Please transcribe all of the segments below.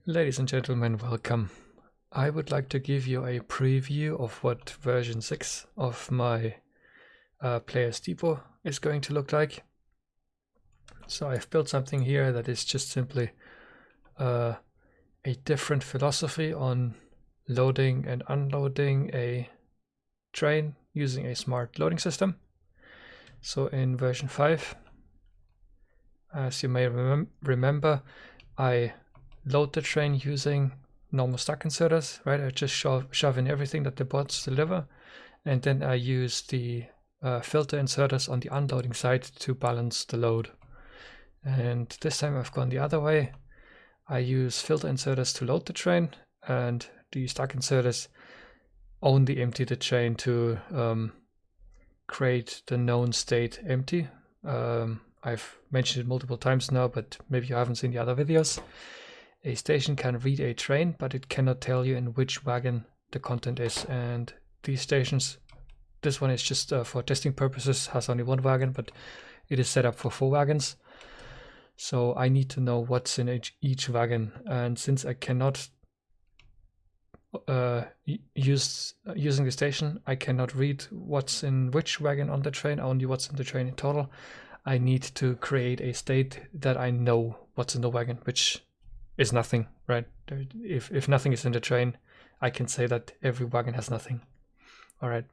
Ladies and gentlemen, welcome. I would like to give you a preview of what version 6 of my Players Depot is going to look like. So I've built something here that is just simply a different philosophy on loading and unloading a train using a smart loading system. So in version 5, as you may remember, I load the train using normal stack inserters, right? I just shove in everything that the bots deliver, and then I use the filter inserters on the unloading side to balance the load. And this time I've gone the other way. I use filter inserters to load the train, and the stack inserters only empty the train to create the known state empty. I've mentioned it multiple times now, but maybe you haven't seen the other videos. A station can read a train, but it cannot tell you in which wagon the content is. And these stations, this one is just for testing purposes, has only one wagon, but it is set up for 4 wagons. So I need to know what's in each wagon. And since I cannot using the station, I cannot read what's in which wagon on the train, only what's in the train in total. I need to create a state that I know what's in the wagon, which is nothing, right? If nothing is in the train, I can say that every wagon has nothing. All right.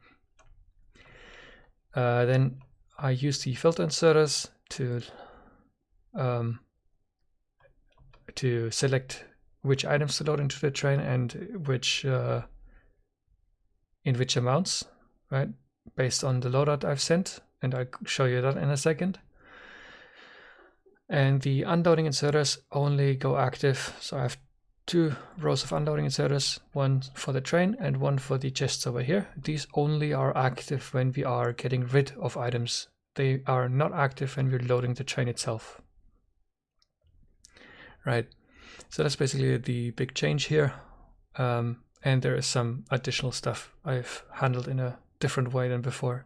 Then I use the filter inserters to select which items to load into the train and in which amounts, right? Based on the loadout I've sent, and I'll show you that in a second. And the unloading inserters only go active. So I have 2 rows of unloading inserters, one for the train and one for the chests over here. These only are active when we are getting rid of items. They are not active when we're loading the train itself. Right. So that's basically the big change here. And there is some additional stuff I've handled in a different way than before.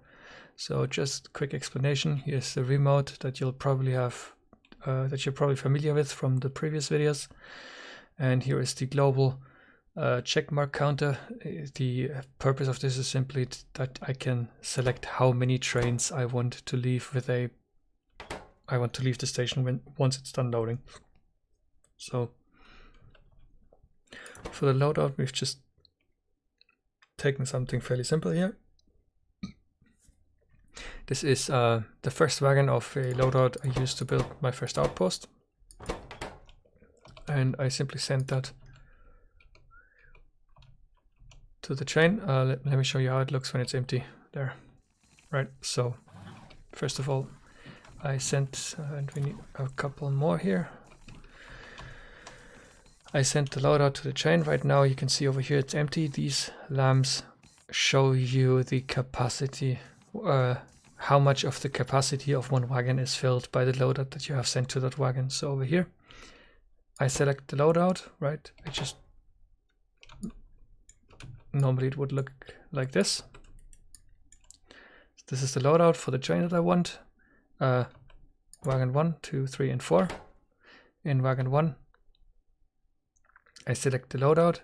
So just quick explanation. Here's the remote that you'll probably have that you're probably familiar with from the previous videos. And here is the global checkmark counter. The purpose of this is simply that I can select how many trains I want to leave with I want to leave the station once it's done loading. So for the loadout, we've just taken something fairly simple here. This is the first wagon of a loadout I used to build my first outpost. And I simply sent that to the train. Let me show you how it looks when it's empty there. Right, so first of all, I sent, and we need a couple more here. I sent the loadout to the train. Right now you can see over here it's empty. These lamps show you the capacity, how much of the capacity of one wagon is filled by the loadout that you have sent to that wagon. So over here, I select the loadout, right? Normally it would look like this. This is the loadout for the train that I want. Wagon 1, 2, 3, and 4. In wagon 1, I select the loadout,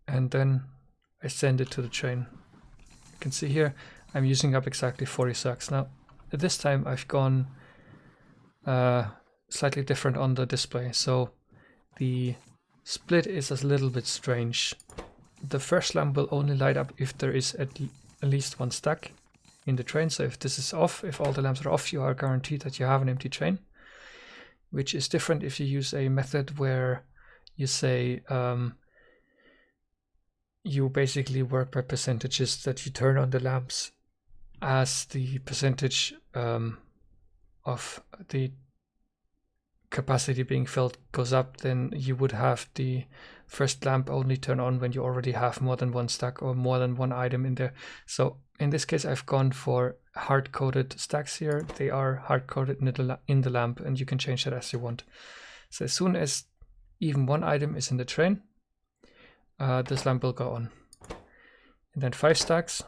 and then I send it to the train. You can see here, I'm using up exactly 40 sacks. Now, at this time I've gone slightly different on the display. So the split is a little bit strange. The first lamp will only light up if there is at least 1 stack in the train. So if this is off, if all the lamps are off, you are guaranteed that you have an empty train, which is different if you use a method where you say you basically work by percentages, that you turn on the lamps as the percentage of the capacity being filled goes up. Then you would have the first lamp only turn on when you already have more than 1 stack or more than 1 item in there. So in this case I've gone for hard-coded stacks here. They are hard-coded in the lamp, and you can change that as you want. So as soon as even 1 item is in the train, this lamp will go on. And then 5 stacks,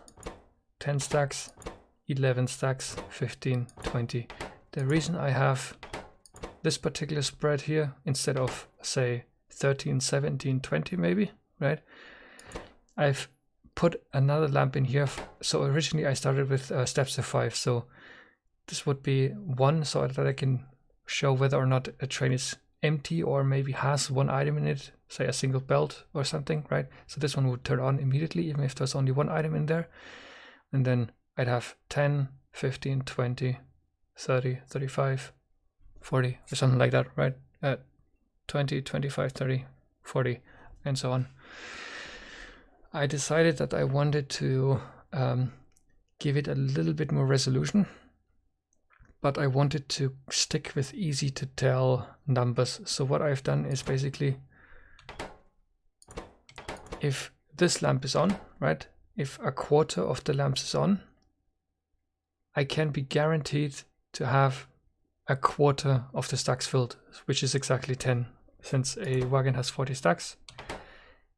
10 stacks, 11 stacks, 15, 20. The reason I have this particular spread here instead of, say, 13, 17, 20 maybe, right? I've put another lamp in here. So originally I started with steps of 5. So this would be 1, so that I can show whether or not a train is empty or maybe has one item in it, say a single belt or something, right? So this one would turn on immediately even if there's only one item in there. And then I'd have 10, 15, 20, 30, 35, 40 or something like that, right? 20, 25, 30, 40 and so on. I decided that I wanted to give it a little bit more resolution, but I wanted to stick with easy to tell numbers. So what I've done is basically, if this lamp is on, right? If a quarter of the lamps is on, I can be guaranteed to have a quarter of the stacks filled, which is exactly 10, since a wagon has 40 stacks.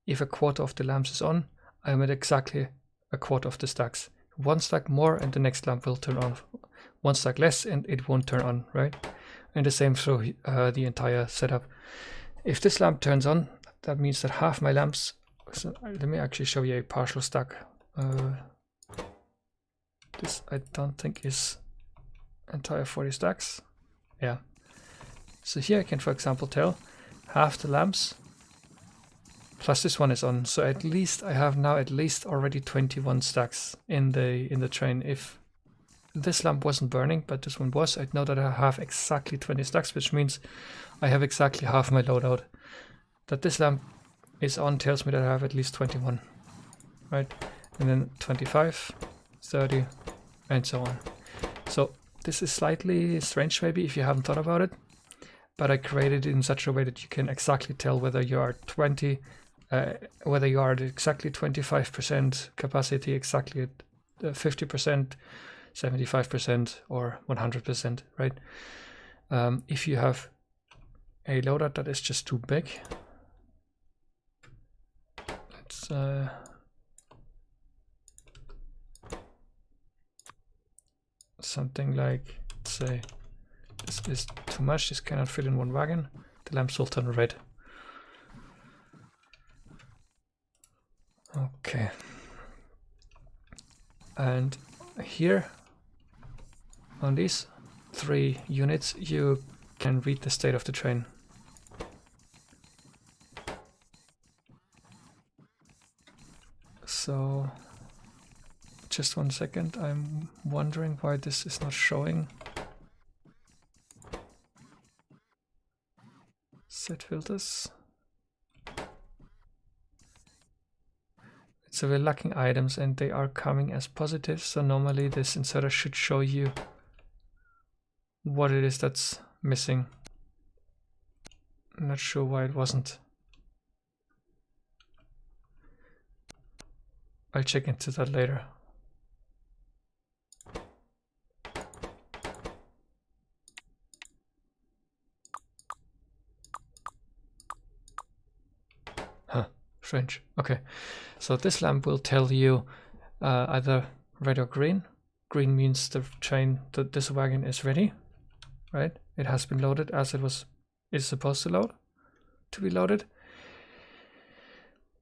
If a quarter of the lamps is on, I'm at exactly a quarter of the stacks. 1 stack more and the next lamp will turn on. 1 stack less and it won't turn on, right? And the same through the entire setup. If this lamp turns on, that means that half my lamps, so let me actually show you a partial stack. This I don't think is entire 40 stacks. Yeah. So here I can, for example, tell half the lamps plus this one is on. So at least I have now at least already 21 stacks in the train. If this lamp wasn't burning, but this one was, I'd know that I have exactly 20 stacks, which means I have exactly half my loadout. That this lamp is on tells me that I have at least 21, right? And then 25, 30, and so on. So this is slightly strange maybe if you haven't thought about it, but I created it in such a way that you can exactly tell whether you are whether you are at exactly 25% capacity, exactly at 50%, 75%, or 100%, right? If you have a loadout that is just too big, let's something like, let's say, this is too much, this cannot fit in one wagon, the lamps will turn red. Okay. And here on these 3 units you can read the state of the train. So just 1 second, I'm wondering why this is not showing. Set filters. So we're lacking items and they are coming as positive, so normally this inserter should show you what it is that's missing. I'm not sure why it wasn't. I'll check into that later. Huh, strange. Okay, so this lamp will tell you either red or green. Green means the train, this wagon is ready, right? It has been loaded as is supposed to be loaded.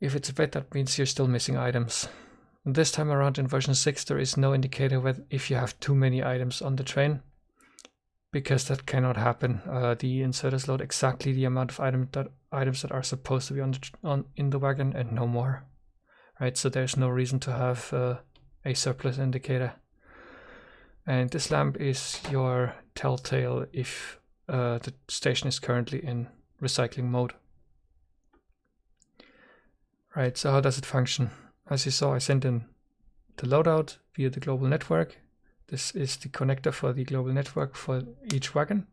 If it's red, that means you're still missing items. And this time around in version 6, there is no indicator whether if you have too many items on the train, because that cannot happen. The inserters load exactly the amount of items that are supposed to be in the wagon and no more, right? So there's no reason to have a surplus indicator. And this lamp is your telltale if the station is currently in recycling mode. Right, so how does it function? As you saw, I sent in the loadout via the global network. This is the connector for the global network for each wagon.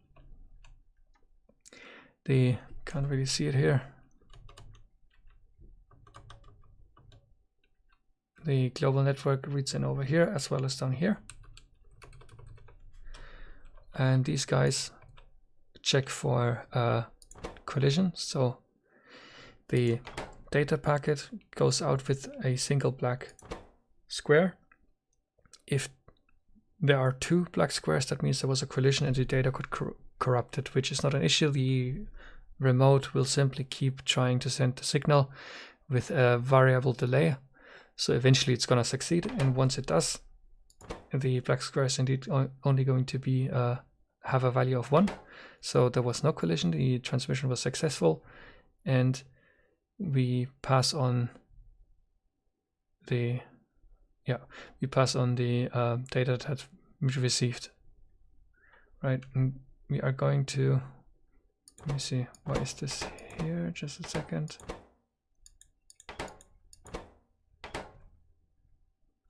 Can't really see it here. The global network reads in over here as well as down here. And these guys check for collision. So the data packet goes out with a single black square. If there are 2 black squares, that means there was a collision and the data got corrupted, which is not an issue. The remote will simply keep trying to send the signal with a variable delay. So eventually it's going to succeed, and once it does, the black square is indeed only going to be have a value of 1. So there was no collision, the transmission was successful, and we pass on the data that we received. Right, and we are going to, let me see, why is this here? Just a second.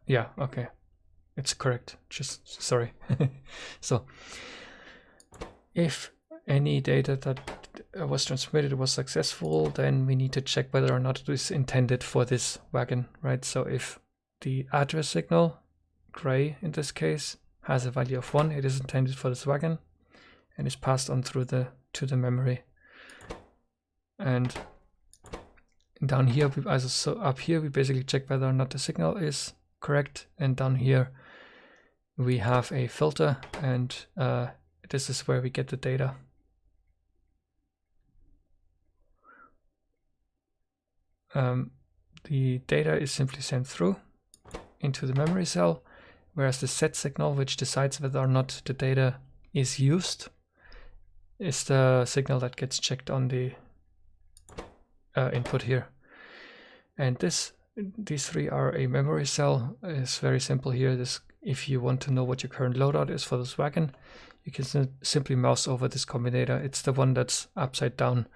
Yeah, okay, it's correct. Just sorry. So if any data that was transmitted was successful, then we need to check whether or not it is intended for this wagon, right? So if the address signal, gray in this case, has a value of 1, it is intended for this wagon and is passed on through to the memory. And down here, so up here, we basically check whether or not the signal is correct, and down here we have a filter, and this is where we get the data. The data is simply sent through into the memory cell, whereas the set signal, which decides whether or not the data is used, is the signal that gets checked on the input here. And these three are a memory cell. It's very simple here. If you want to know what your current loadout is for this wagon, you can simply mouse over this combinator. It's the one that's upside down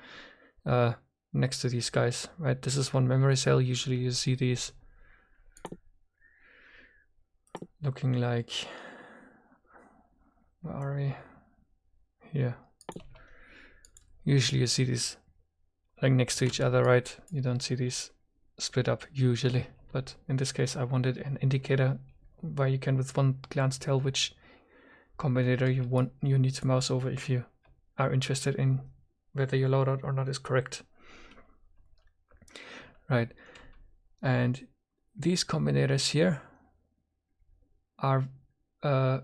next to these guys, right? This is one memory cell. Usually you see these looking like, where are we? Here. Usually you see these like next to each other, right? You don't see these split up usually, but in this case I wanted an indicator where you can with one glance tell which combinator you need to mouse over if you are interested in whether your loadout or not is correct. Right, and these combinators here are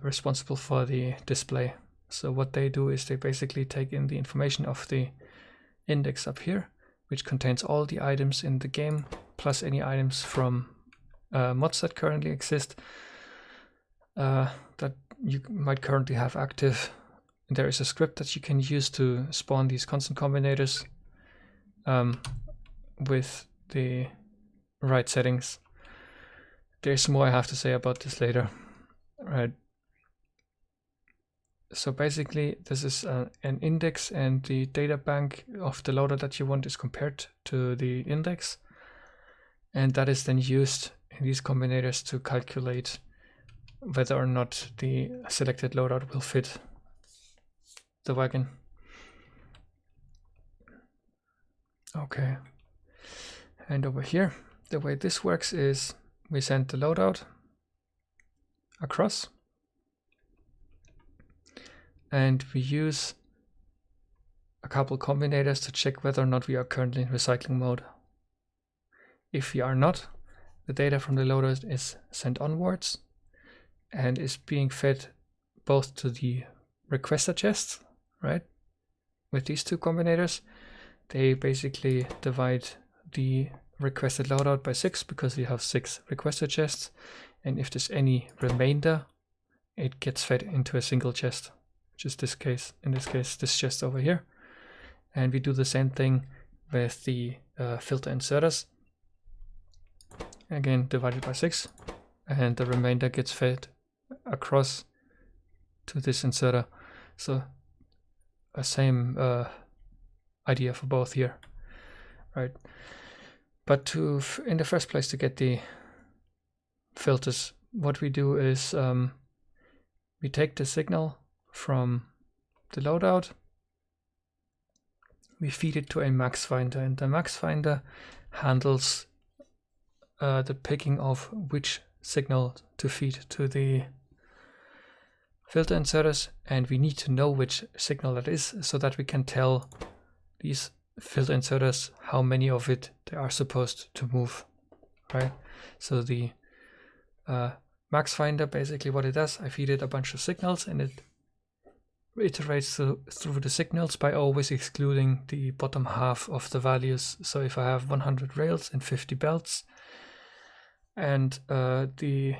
responsible for the display. So what they do is they basically take in the information of the index up here, which contains all the items in the game, plus any items from mods that currently exist that you might currently have active. There is a script that you can use to spawn these constant combinators with the right settings. There's more I have to say about this later. Right. So basically this is an index, and the data bank of the loader that you want is compared to the index, and that is then used in these combinators to calculate whether or not the selected loadout will fit the wagon. Okay, and over here the way this works is we send the loadout across, and we use a couple combinators to check whether or not we are currently in recycling mode. If we are not, the data from the loader is sent onwards and is being fed both to the requester chests, right? With these two combinators, they basically divide the requested loadout by 6 because you have 6 requester chests, and if there's any remainder, it gets fed into a single chest, which is this case. In this case, this chest over here. And we do the same thing with the filter inserters. Again, divided by 6, and the remainder gets fed across to this inserter. So a same idea for both here, right? But in the first place, to get the filters, what we do is we take the signal from the loadout, we feed it to a max finder, and the max finder handles the picking of which signal to feed to the filter inserters, and we need to know which signal that is so that we can tell these filter inserters how many of it they are supposed to move, right? So the max finder, basically what it does, I feed it a bunch of signals and it iterates through the signals by always excluding the bottom half of the values. So if I have 100 rails and 50 belts, and the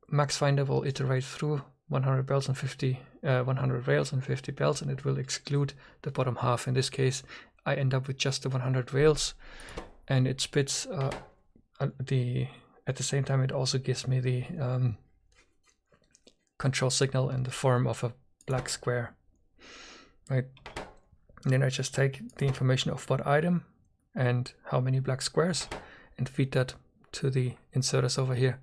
max finder will iterate through 100 rails and 50 belts, and it will exclude the bottom half. In this case, I end up with just the 100 rails, and it spits at the same time. It also gives me the control signal in the form of a black square, right? And then I just take the information of what item and how many black squares and feed that to the inserters over here,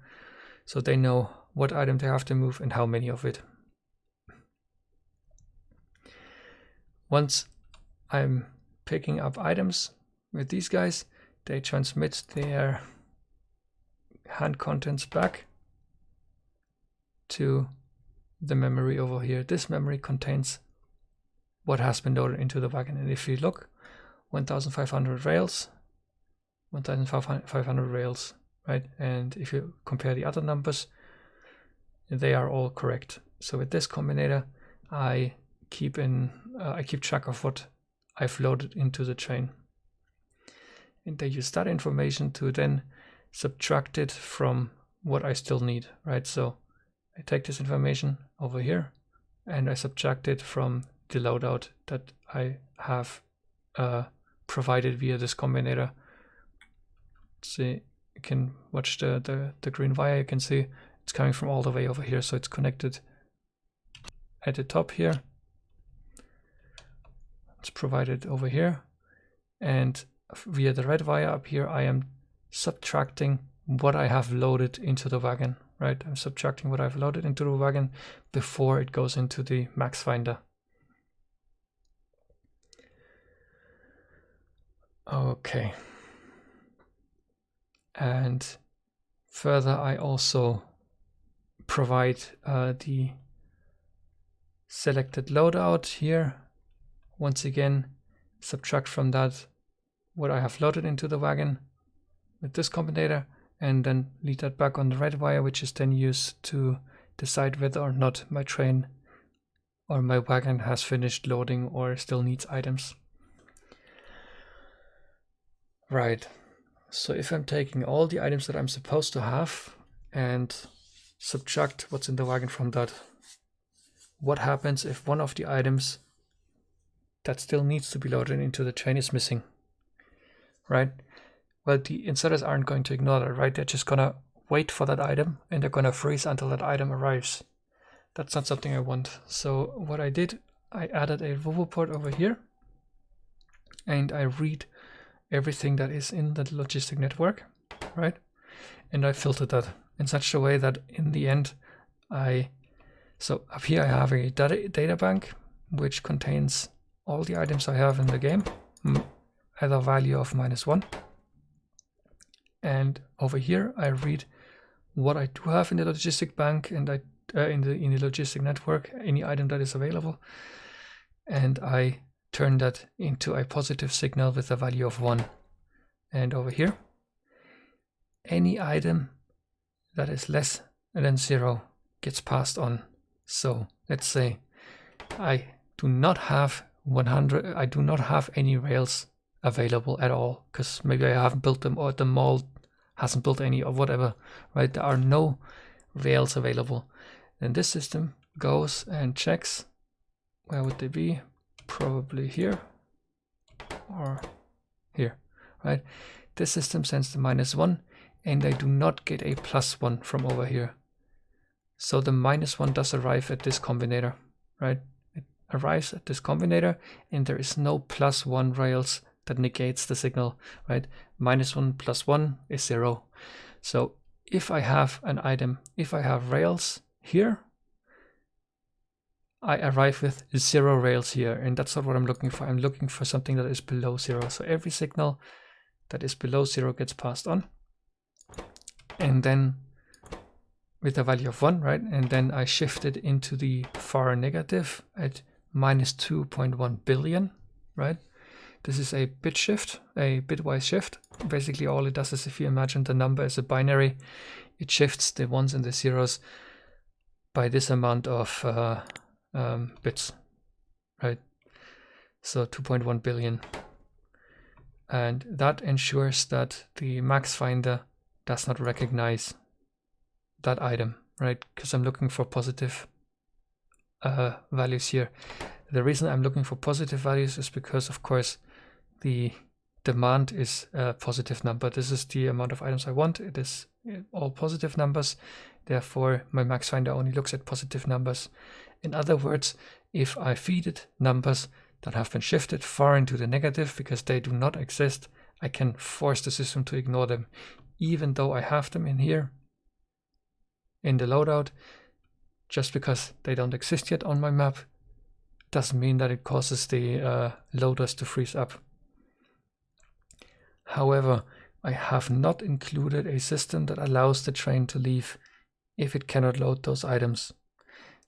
so they know what item they have to move and how many of it. Once I'm picking up items with these guys, they transmit their hand contents back to the memory over here. This memory contains what has been loaded into the wagon, and if you look, 1500 rails, 1500 rails, right? And if you compare the other numbers, they are all correct. So with this combinator, I keep track of what I've loaded into the chain, and I use that information to then subtract it from what I still need, right? So I take this information over here and I subtract it from the loadout that I have provided via this combinator. See, you can watch the green wire. You can see it's coming from all the way over here, so it's connected at the top here. It's provided over here, and via the red wire up here, I am subtracting what I have loaded into the wagon, right? I'm subtracting what I've loaded into the wagon before it goes into the max finder. Okay. And further, I also provide the selected loadout here. Once again, subtract from that what I have loaded into the wagon with this combinator, and then lead that back on the red wire, which is then used to decide whether or not my train or my wagon has finished loading or still needs items. Right, so if I'm taking all the items that I'm supposed to have and subtract what's in the wagon from that, what happens if one of the items that still needs to be loaded into the train is missing, right? Well, the inserters aren't going to ignore that, right? They're just gonna wait for that item, and they're gonna freeze until that item arrives. That's not something I want. So what I did, I added a Vovo port over here, and I read everything that is in the logistic network, right? And I filtered that in such a way that in the end, so up here I have a data bank which contains all the items I have in the game at a value of -1. And over here I read what I do have in the logistic bank, and in the logistic network, any item that is available, and I turn that into a positive signal with a value of 1. And over here, any item that is less than 0 gets passed on. So let's say I do not have 100, I do not have any rails available at all, because maybe I haven't built them, or the mall hasn't built any, or whatever, right? There are no rails available. Then this system goes and checks, where would they be? Probably here or here, right? This system sends the -1, and I do not get a +1 from over here. So the -1 does arrive at this combinator, right? It arrives at this combinator, and there is no +1 rails that negates the signal, right? -1 + 1 is 0. So if I have an item, if I have rails here, I arrive with 0 rails here, and that's not what I'm looking for. I'm looking for something that is below 0. So every signal that is below 0 gets passed on, and then with a value of 1, right? And then I shift it into the far negative at -2.1 billion, right? This is a bit shift, a bitwise shift. Basically all it does is, if you imagine the number as a binary, it shifts the 1s and the 0s by this amount of bits, right? So 2.1 billion. And that ensures that the max finder does not recognize that item, right? Because I'm looking for positive values here. The reason I'm looking for positive values is because, of course, the demand is a positive number. This is the amount of items I want. It is all positive numbers. Therefore, my max finder only looks at positive numbers. In other words, if I feed it numbers that have been shifted far into the negative because they do not exist, I can force the system to ignore them. Even though I have them in here, in the loadout, just because they don't exist yet on my map, doesn't mean that it causes the loaders to freeze up. However, I have not included a system that allows the train to leave if it cannot load those items.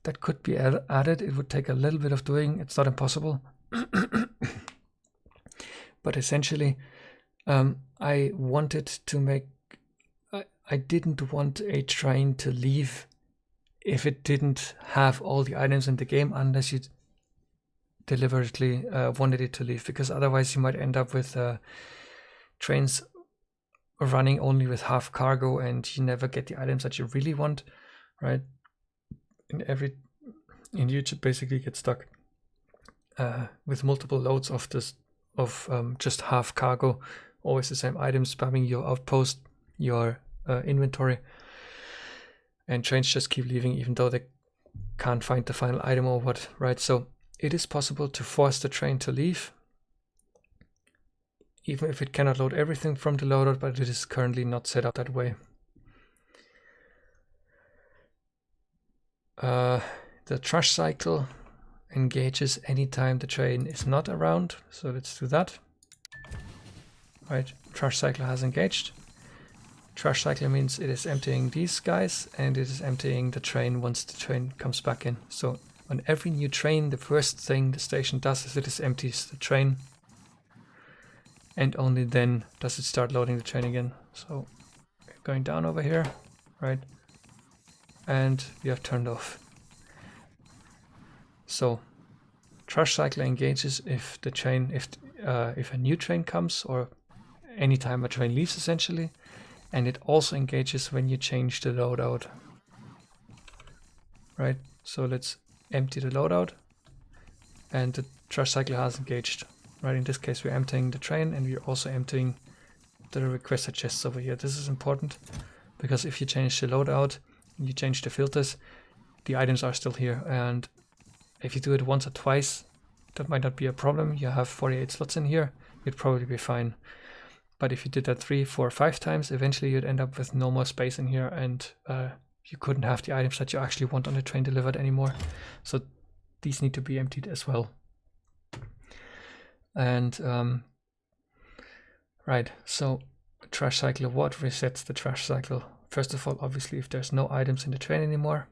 That could be added. It would take a little bit of doing. It's not impossible. But essentially, I wanted to make... I didn't want a train to leave if it didn't have all the items in the game, unless you deliberately wanted it to leave, because otherwise you might end up with trains running only with half cargo and you never get the items that you really want, right? And you basically get stuck with multiple loads of just half cargo, always the same items spamming your outpost, your inventory, and trains just keep leaving even though they can't find the final item or what, right? So it is possible to force the train to leave, even if it cannot load everything from the loadout, but it is currently not set up that way. The trash cycle engages anytime the train is not around, so let's do that. Right, trash cycle has engaged. Trash cycle means it is emptying these guys and it is emptying the train once the train comes back in. So on every new train, the first thing the station does is it empties the train, and only then does it start loading the train again. So going down over here, right, and we have turned off. So trash cycle engages if the train, if a new train comes, or anytime a train leaves essentially, and it also engages when you change the loadout. Right, so let's empty the loadout, and the trash cycle has engaged. Right, in this case we're emptying the train and we're also emptying the requested chests over here. This is important because if you change the loadout, you change the filters, the items are still here, and if you do it once or twice, that might not be a problem. You have 48 slots in here, you'd probably be fine. But if you did that 3, 4, 5 times, eventually you'd end up with no more space in here, and you couldn't have the items that you actually want on the train delivered anymore. So these need to be emptied as well. And right, so trash cycle, what resets the trash cycle? First of all, obviously, if there's no items in the train anymore.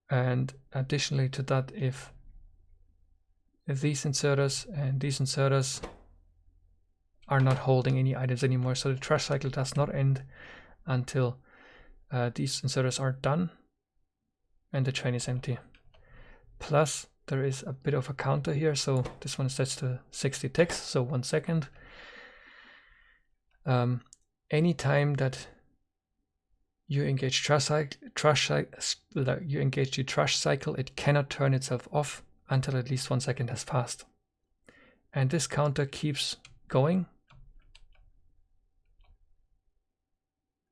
And additionally to that, if these inserters and these inserters are not holding any items anymore, so the trash cycle does not end until these inserters are done and the train is empty. Plus, there is a bit of a counter here, so this one sets to 60 ticks, so 1 second. Anytime that you engage the trash cycle, it cannot turn itself off until at least 1 second has passed. And this counter keeps going.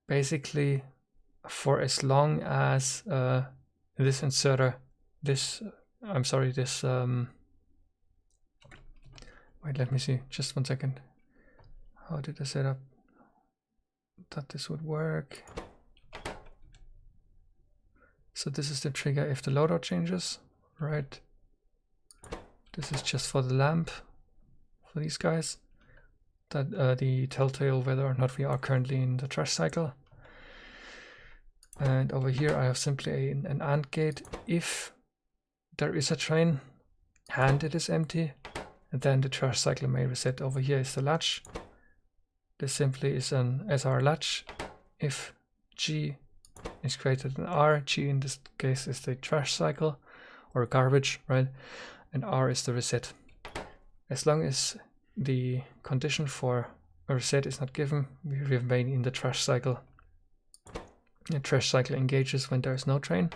Basically, for as long as this inserter, wait, let me see, just 1 second. How did I set up that this would work? So this is the trigger if the loadout changes, right? This is just for the lamp, for these guys, that the telltale whether or not we are currently in the trash cycle. And over here I have simply an AND gate. If there is a train and it is empty, then the trash cycle may reset. Over here is the latch. This simply is an SR latch. If G is created in R. G in this case is the trash cycle or garbage, right? And R is the reset. As long as the condition for a reset is not given, we remain in the trash cycle. The trash cycle engages when there is no train.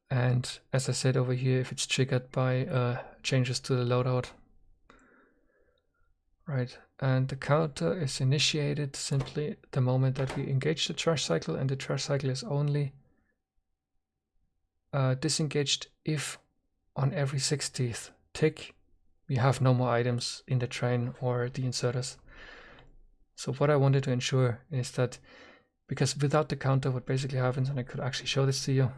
And as I said over here, if it's triggered by changes to the loadout, right? And the counter is initiated simply the moment that we engage the trash cycle, and the trash cycle is only disengaged if on every 60th tick we have no more items in the train or the inserters. So what I wanted to ensure is that, because without the counter what basically happens, and I could actually show this to you.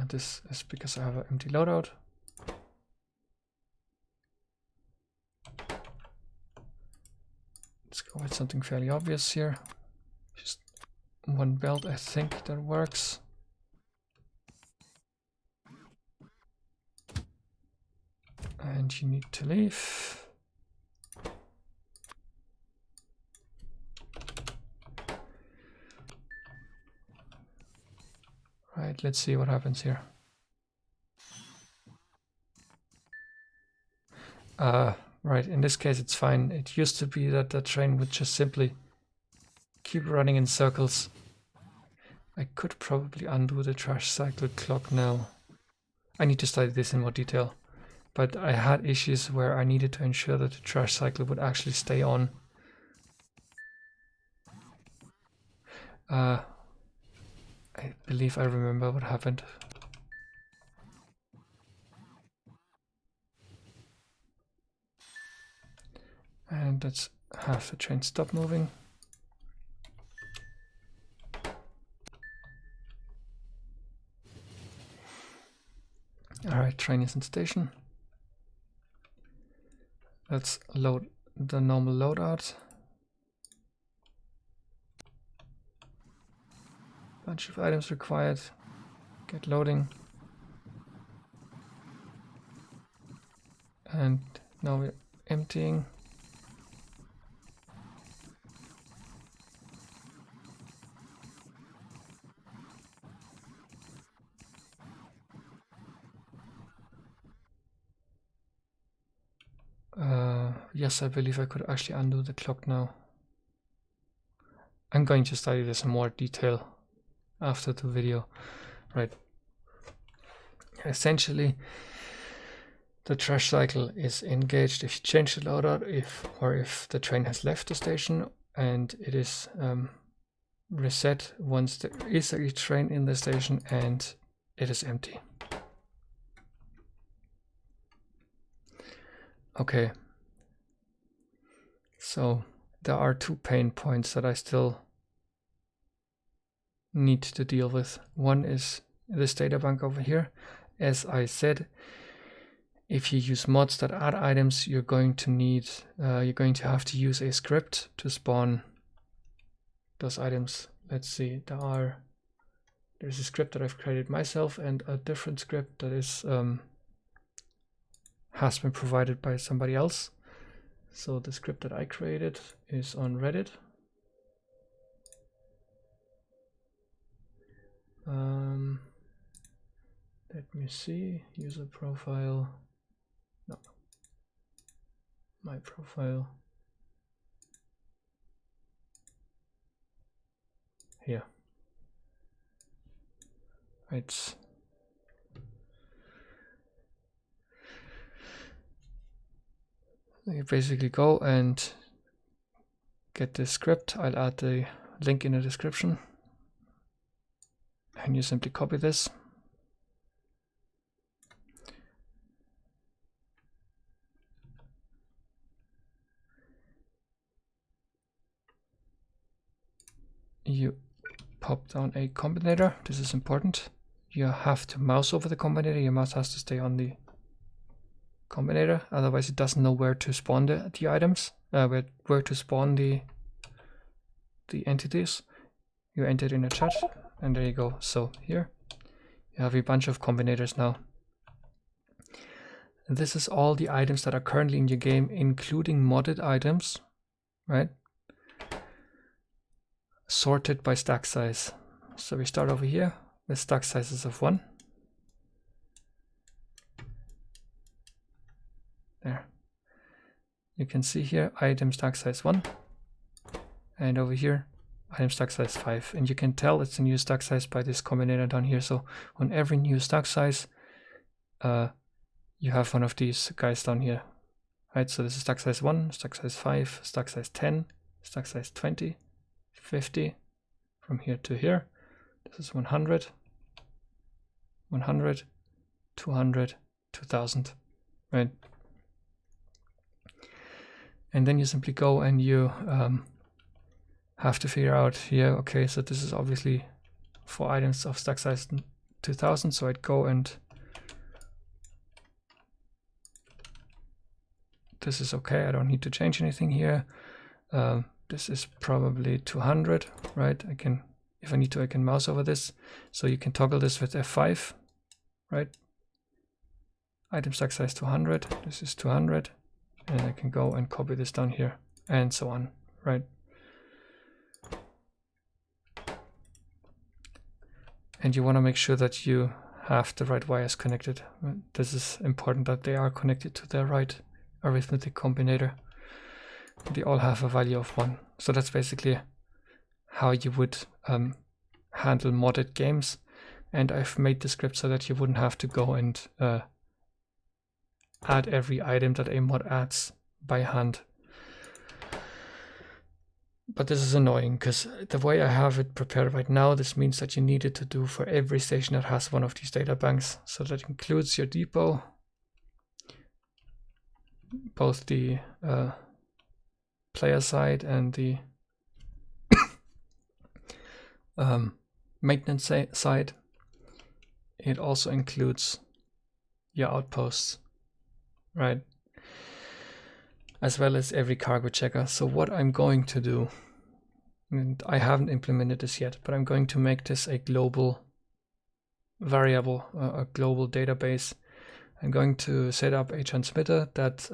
This is because I have an empty loadout. Let's go with something fairly obvious here. Just one belt, I think that works. And you need to leave. Right, let's see what happens here. Right, in this case it's fine. It used to be that the train would just simply keep running in circles. I could probably undo the trash cycle clock now. I need to study this in more detail. But I had issues where I needed to ensure that the trash cycle would actually stay on. I believe I remember what happened. And let's have the train stop moving. Alright, train is in station. Let's load the normal loadout. Bunch of items required. Get loading. And now we're emptying. Yes, I believe I could actually undo the clock now. I'm going to study this in more detail after the video. Right. Essentially, the trash cycle is engaged if you change the loadout, if the train has left the station, and it is reset once there is a train in the station and it is empty. Okay. So there are two pain points that I still need to deal with. One is this data bank over here. As I said, if you use mods that add items, you're going to have to use a script to spawn those items. Let's see, there's a script that I've created myself and a different script that is has been provided by somebody else. So the script that I created is on Reddit. Let me see, user profile, no, my profile, here. Right. You basically go and get the script. I'll add the link in the description. And you simply copy this. You pop down a combinator. This is important. You have to mouse over the combinator. Your mouse has to stay on the combinator, otherwise it doesn't know where to spawn the items, where to spawn the entities. You enter it in a chat, and there you go. So here You have a bunch of combinators now. And this is all the items that are currently in your game, including modded items, right? Sorted by stack size. So we start over here with stack sizes of 1. There. You can see here item stack size 1, and over here item stack size 5, and you can tell it's a new stack size by this combinator down here. So on every new stack size you have one of these guys down here, right? So this is stack size 1, stack size 5, stack size 10, stack size 20, 50, from here to here. This is 100, 100, 200, 2000, right? And then you simply go and you have to figure out here, okay, so this is obviously for items of stack size 2000, so I'd go and this is okay, I don't need to change anything here. This is probably 200, right? I can, if I need to, I can mouse over this. So you can toggle this with F5, right? Item stack size 200, this is 200, and I can go and copy this down here and so on, right? And you want to make sure that you have the right wires connected. This is important that they are connected to the right arithmetic combinator. They all have a value of 1. So that's basically how you would handle modded games. And I've made the script so that you wouldn't have to go and add every item that a mod adds by hand. But this is annoying because the way I have it prepared right now, this means that you need it to do for every station that has one of these data banks. So that includes your depot, both the player side and the maintenance side. It also includes your outposts, right? As well as every cargo checker. So what I'm going to do, and I haven't implemented this yet, but I'm going to make this a global variable, a global database. I'm going to set up a transmitter that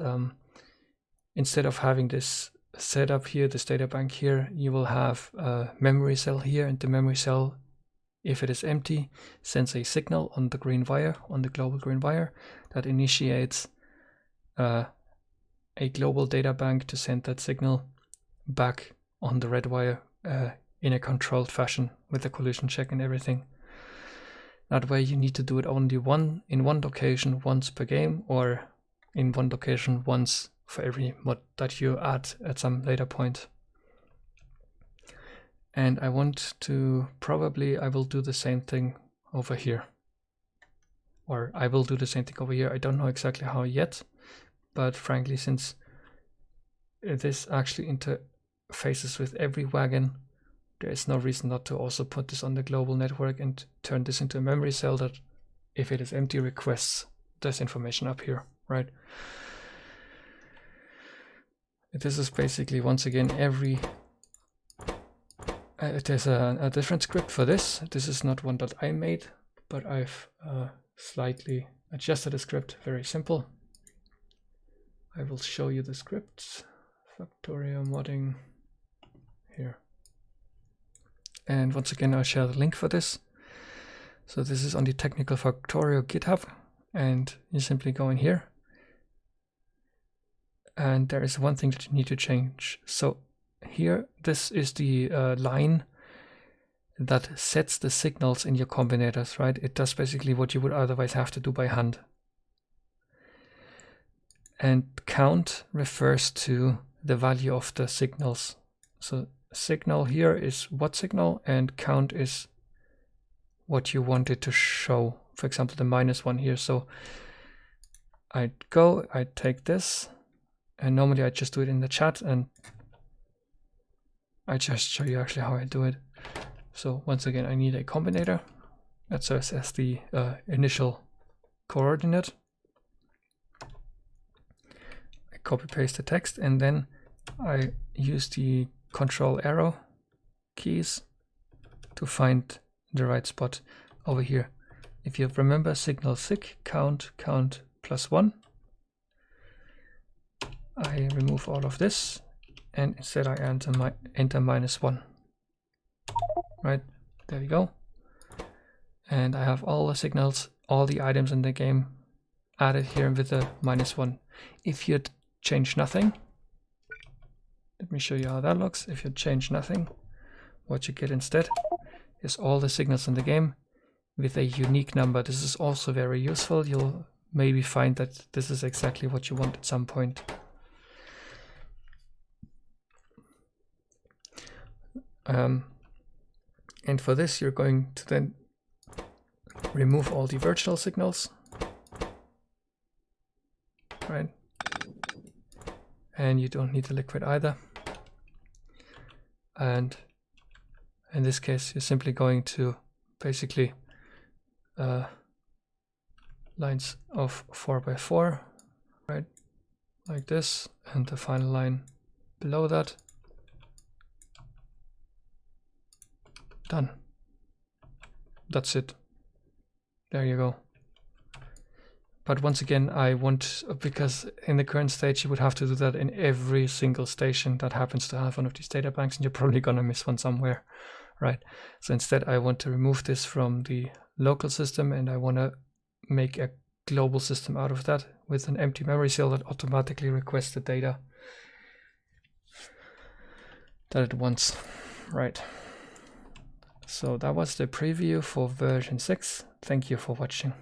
instead of having this setup here, this data bank here, you will have a memory cell here, and the memory cell, if it is empty, sends a signal on the green wire, on the global green wire, that initiates a global data bank to send that signal back on the red wire in a controlled fashion with a collision check and everything. That way you need to do it only in one location once per game, or in one location once for every mod that you add at some later point. And I want to, I will do the same thing over here. Or I will do the same thing over here. I don't know exactly how yet, but frankly, since this actually interfaces with every wagon, there is no reason not to also put this on the global network and turn this into a memory cell that, if it is empty, requests this information up here, right? This is basically, once again, there's a different script for this. This is not one that I made, but I've slightly adjusted the script. Very simple. I will show you the script. Factorio modding here. And once again, I'll share the link for this. So this is on the Technical Factorio GitHub, and you simply go in here. And there is one thing that you need to change. So here, this is the line that sets the signals in your combinators, right? It does basically what you would otherwise have to do by hand. And count refers to the value of the signals. So signal here is what signal, and count is what you want it to show. For example, the -1 here. So I'd take this, and normally I just do it in the chat, and I just show you actually how I do it. So once again, I need a combinator that serves as the initial coordinate. I copy paste the text, and then I use the control arrow keys to find the right spot over here. if you remember signal sig count +1, I remove all of this and instead I enter -1. Right, there we go. And I have all the signals, all the items in the game added here with the -1. If you change nothing, let me show you how that looks. If you change nothing, what you get instead is all the signals in the game with a unique number. This is also very useful. You'll maybe find that this is exactly what you want at some point. And for this, you're going to then remove all the virtual signals, right? And you don't need the liquid either. And in this case, you're simply going to basically lines of 4x4, right? Like this, and the final line below that. Done. That's it. There you go. But once again, I want, because in the current stage you would have to do that in every single station that happens to have one of these data banks, and you're probably gonna miss one somewhere, right? So instead I want to remove this from the local system, and I want to make a global system out of that with an empty memory cell that automatically requests the data that it wants, right? So that was the preview for version 6. Thank you for watching.